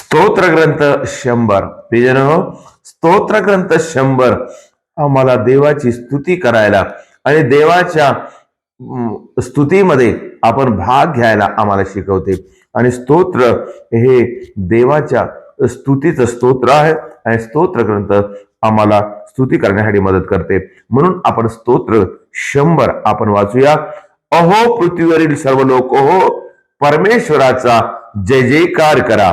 स्तोत्र ग्रंथ 100 प्रियजनो, स्तोत्र ग्रंथ 100 आम्हाला देवाची स्तुती करायला आणि देवाच्या स्तुतीमध्ये आपण भाग घ्यायला आम्हाला शिकवते. आणि स्तोत्र हे देवाच्या स्तुतीचं स्तोत्र आहे आणि स्तोत्र ग्रंथ आम्हाला स्तुती करण्यासाठी मदत करते. म्हणून आपण स्तोत्र 100 आपण वाचूया. अहो पृथ्वीवरील सर्व लोक, हो परमेश्वराचा जय जयकार करा,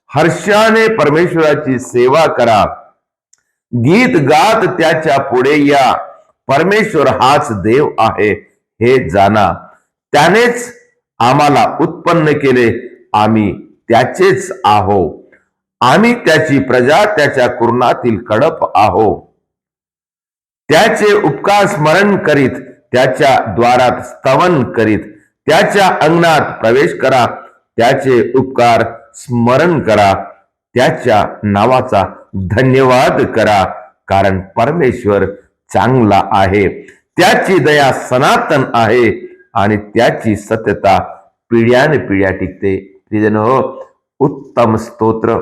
हर्षाने परमेश्वराची सेवा करा, गीत गात त्याच्या पुढे या, परमेश्वर हाच देव आहे हे जाणा, त्यानेच आम्हाला उत्पन्न केले, आम्ही त्याचेच आहो, आम्ही त्याची प्रजा, त्याच्या कुरणातील कडप आहो. त्याचे उपकार स्मरण करीत, त्याच्या द्वारात स्तवन करीत, त्याच्या अंगणात प्रवेश करा, त्याचे उपकार स्मरण करा, त्याच्या नावाचा धन्यवाद करा, कारण परमेश्वर चांगला आहे, त्याची दया सनातन आहे आणि त्याची सत्यता पिढ्याने पिढ्या टिकते. प्रियजनो, उत्तम स्तोत्र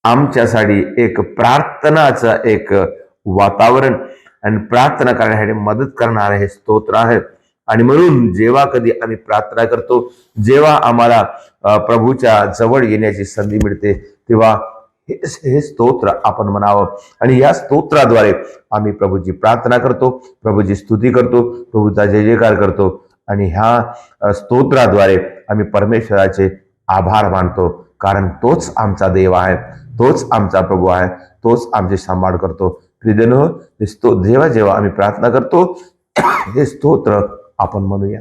आमच्यासाठी एक प्रार्थनाचं एक वातावरण आणि प्रार्थना करण्यासाठी मदत करणारे हे स्तोत्र आहे. आणि म्हणून जेव्हा कधी आम्ही प्रार्थना करतो, जेव्हा आम्हाला प्रभूच्या जवळ येण्याची संधी मिळते, तेव्हा हे स्तोत्र आपण म्हणावं आणि या स्तोत्राद्वारे आम्ही प्रभूची प्रार्थना करतो, प्रभूची स्तुती करतो, प्रभूचा जय जयकार करतो आणि ह्या स्तोत्राद्वारे आम्ही परमेश्वराचे आभार मानतो, कारण तोच आमचा देव आहे, तोच आमचा प्रभू आहे, तोच आमची सांभाळ करतो. प्रियजनो, जेव्हा जेव्हा आम्ही प्रार्थना करतो हे स्तोत्र आपण म्हणूया.